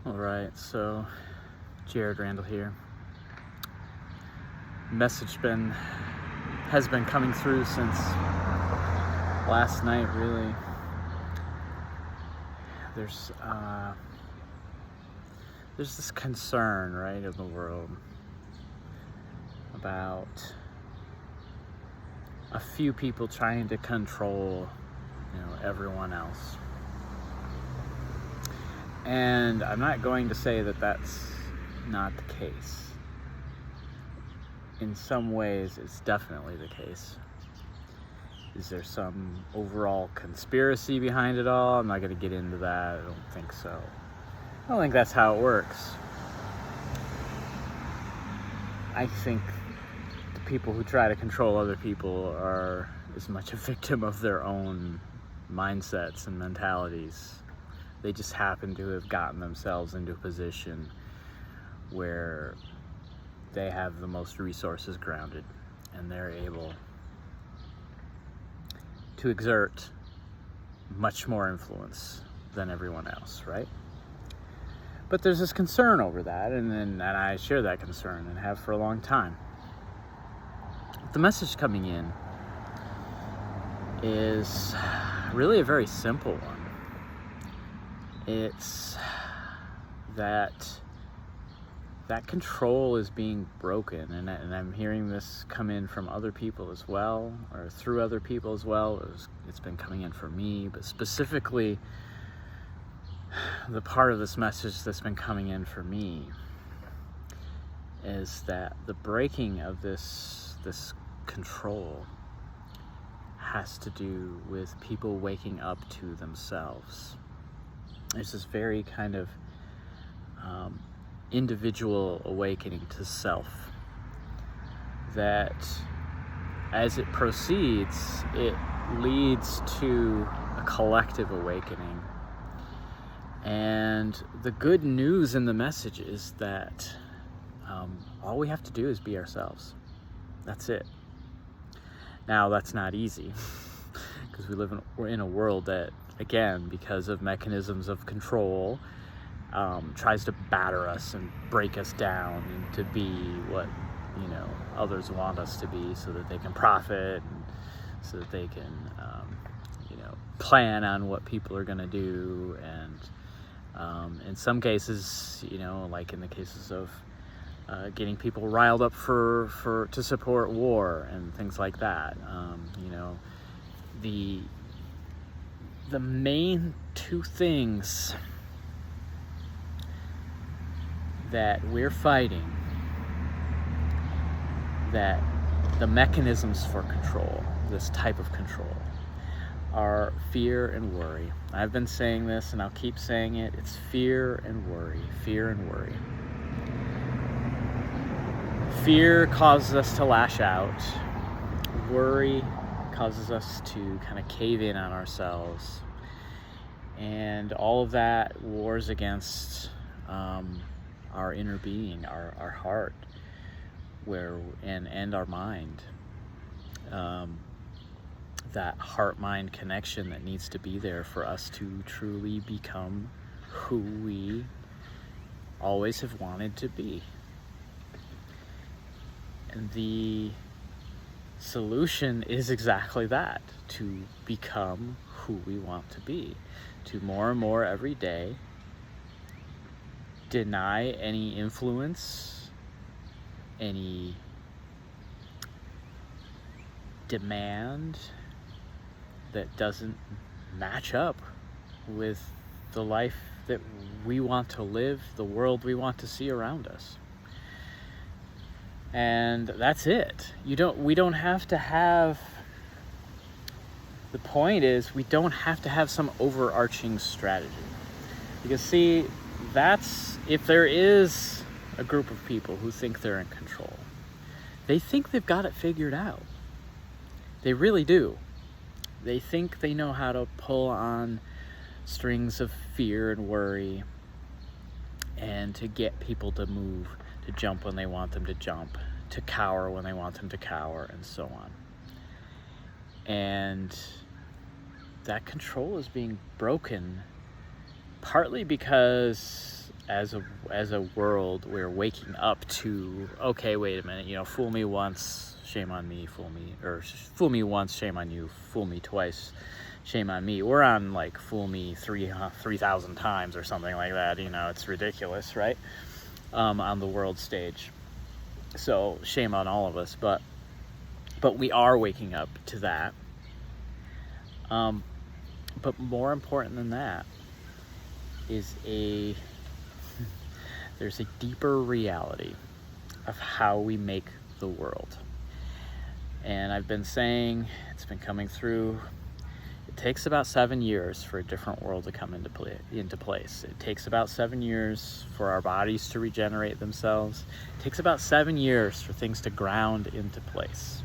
Alright, so Jared Randall here. Message has been coming through since last night, really. There's this concern, right, of the world about a few people trying to control, everyone else. And I'm not going to say that that's not the case. In some ways, it's definitely the case. Is there some overall conspiracy behind it all? I'm not going to get into that. I don't think so. I don't think that's how it works. I think the people who try to control other people are as much a victim of their own mindsets and mentalities. They just happen to have gotten themselves into a position where they have the most resources grounded and they're able to exert much more influence than everyone else, right? But there's this concern over that, and I share that concern and have for a long time. The message coming in is really a very simple one. It's that control is being broken, and I'm hearing this come in from other people as well, or through other people as well. It's been coming in for me, but specifically the part of this message that's been coming in for me is that the breaking of this control has to do with people waking up to themselves. There's this very kind of individual awakening to self that, as it proceeds, it leads to a collective awakening. And the good news in the message is that all we have to do is be ourselves. That's it. Now, that's not easy because we're in a world that, again, because of mechanisms of control, tries to batter us and break us down and to be what others want us to be, so that they can profit and so that they can plan on what people are going to do. And in some cases, like in the cases of getting people riled up to support war and things like that, the main two things that we're fighting, that the mechanisms for control, this type of control, are fear and worry. I've been saying this and I'll keep saying it. It's fear and worry. Fear and worry. Fear causes us to lash out. Worry causes us to kind of cave in on ourselves. And all of that wars against our inner being, our heart, and our mind. That heart-mind connection that needs to be there for us to truly become who we always have wanted to be. And the solution is exactly that, to become who we want to be, to more and more every day deny any influence, any demand that doesn't match up with the life that we want to live, the world we want to see around us. And that's it. We don't have to have, the point is, we don't have to have some overarching strategy. Because see, if there is a group of people who think they're in control, they think they've got it figured out. They really do. They think they know how to pull on strings of fear and worry and to get people to move, to jump when they want them to jump, to cower when they want them to cower, and so on. And that control is being broken partly because as a world, we're waking up to, okay, wait a minute, you know, fool me once, shame on me, fool me once, shame on you, fool me twice, shame on me. We're on like fool me 3,000 times or something like that. You know, it's ridiculous, right? On the world stage. So shame on all of us, but we are waking up to that. But more important than that is there's a deeper reality of how we make the world. And I've been saying, it's been coming through, it takes about 7 years for a different world to come into place. It takes about 7 years for our bodies to regenerate themselves. It takes about 7 years for things to ground into place.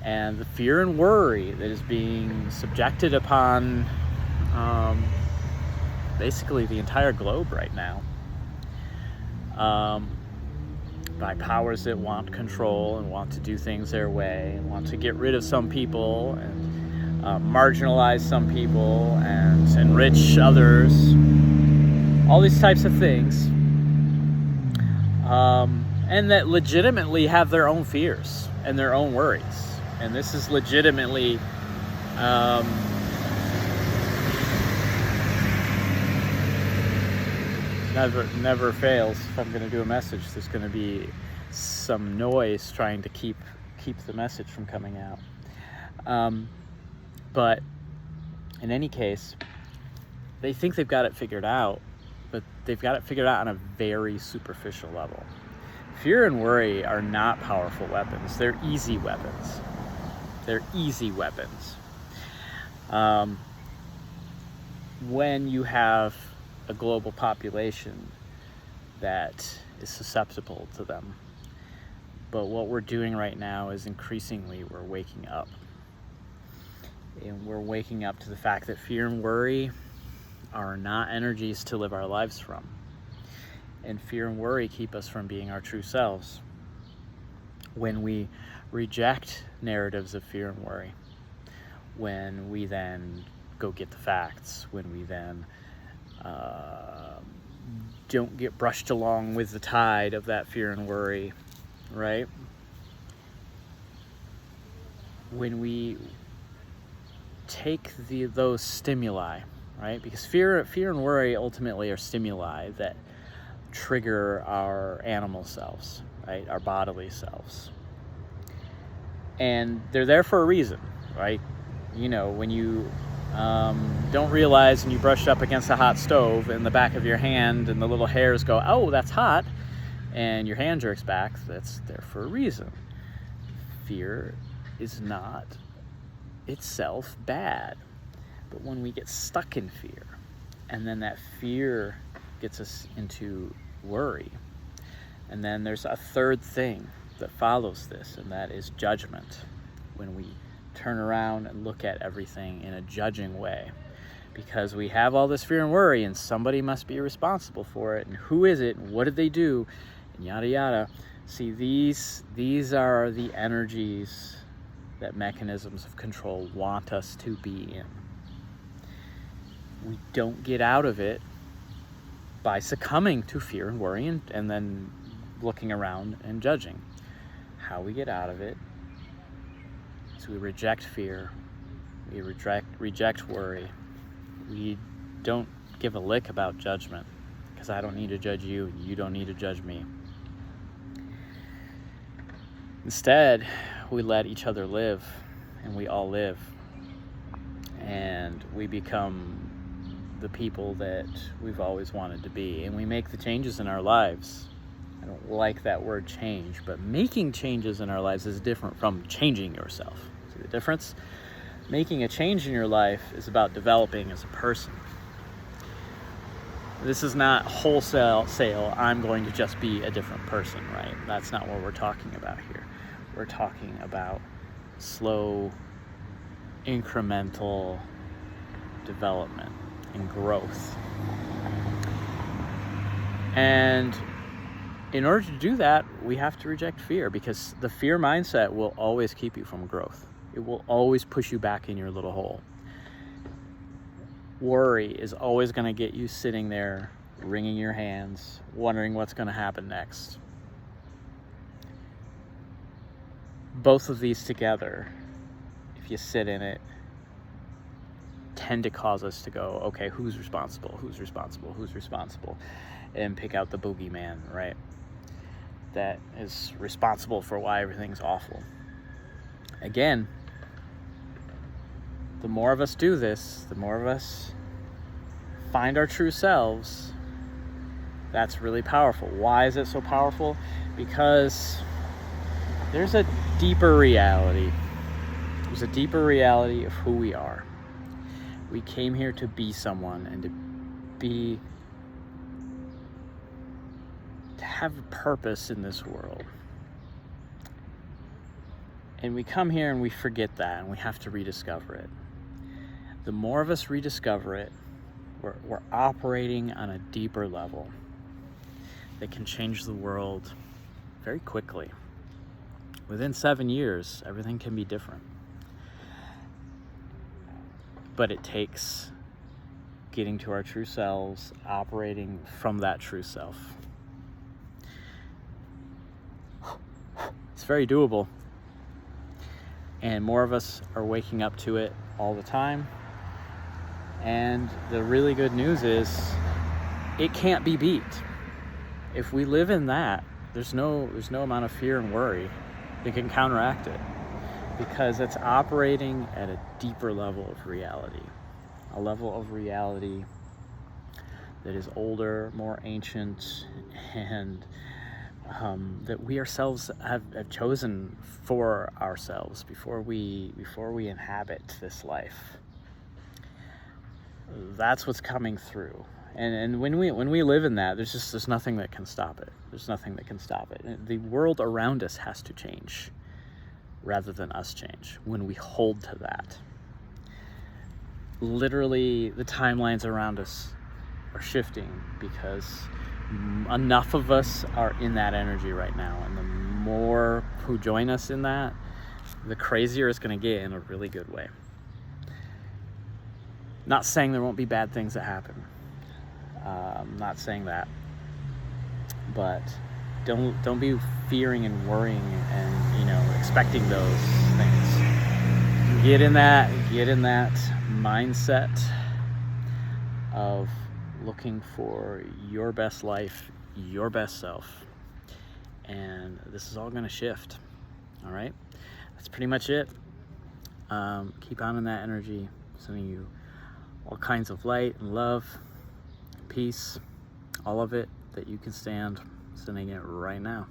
And the fear and worry that is being subjected upon basically the entire globe right now, by powers that want control and want to do things their way and want to get rid of some people and marginalize some people and enrich others, all these types of things, and that legitimately have their own fears and their own worries. And this is legitimately never fails. If I'm going to do a message, there's going to be some noise trying to keep the message from coming out. But in any case, they think they've got it figured out, but they've got it figured out on a very superficial level. Fear and worry are not powerful weapons. They're easy weapons. They're easy weapons. When you have a global population that is susceptible to them. But what we're doing right now is increasingly we're waking up. And we're waking up to the fact that fear and worry are not energies to live our lives from. And fear and worry keep us from being our true selves. When we reject narratives of fear and worry, when we then go get the facts, when we then don't get brushed along with the tide of that fear and worry, right? When we take those stimuli, right? Because fear and worry ultimately are stimuli that trigger our animal selves, right? Our bodily selves. And they're there for a reason, right? You know, when you don't realize and you brush up against a hot stove in the back of your hand and the little hairs go, oh, that's hot, and your hand jerks back, that's there for a reason. Fear is not itself bad. But when we get stuck in fear, and then that fear gets us into worry, and then there's a third thing that follows this, and that is judgment. When we turn around and look at everything in a judging way, because we have all this fear and worry, and somebody must be responsible for it, and who is it, and what did they do, and yada yada. See, these are the energies that mechanisms of control want us to be in. We don't get out of it by succumbing to fear and worry and then looking around and judging. How we get out of it is we reject fear, we reject worry. We don't give a lick about judgment, because I don't need to judge you, and you don't need to judge me. Instead, we let each other live, and we all live, and we become the people that we've always wanted to be, and we make the changes in our lives. I don't like that word change, but making changes in our lives is different from changing yourself. See the difference? Making a change in your life is about developing as a person. This is not wholesale, I'm going to just be a different person, right? That's not what we're talking about here. We're talking about slow, incremental development and growth. And in order to do that, we have to reject fear, because the fear mindset will always keep you from growth. It will always push you back in your little hole. Worry is always going to get you sitting there wringing your hands, wondering what's going to happen next. Both of these together, if you sit in it, tend to cause us to go, okay, who's responsible, and pick out the boogeyman, right? That is responsible for why everything's awful. Again, the more of us do this, the more of us find our true selves, that's really powerful. Why is it so powerful? Because there's a deeper reality. There's a deeper reality of who we are. We came here to be someone and to have a purpose in this world. And we come here and we forget that, and we have to rediscover it. The more of us rediscover it, we're operating on a deeper level that can change the world very quickly. Within 7 years, everything can be different. But it takes getting to our true selves, operating from that true self. It's very doable. And more of us are waking up to it all the time. And the really good news is it can't be beat. If we live in that, there's no amount of fear and worry that can counteract it, because it's operating at a deeper level of reality, a level of reality that is older, more ancient, and that we ourselves have chosen for ourselves before we inhabit this life. That's what's coming through. And when we live in that, there's nothing that can stop it. There's nothing that can stop it. The world around us has to change rather than us change when we hold to that. Literally, the timelines around us are shifting because enough of us are in that energy right now. And the more who join us in that, the crazier it's going to get in a really good way. Not saying there won't be bad things that happen. Not saying that, but don't be fearing and worrying and expecting those things. Get in that mindset of looking for your best life, your best self, and this is all going to shift. All right, that's pretty much it. Keep on in that energy, sending you all kinds of light and love, peace, all of it that you can stand, sending it right now.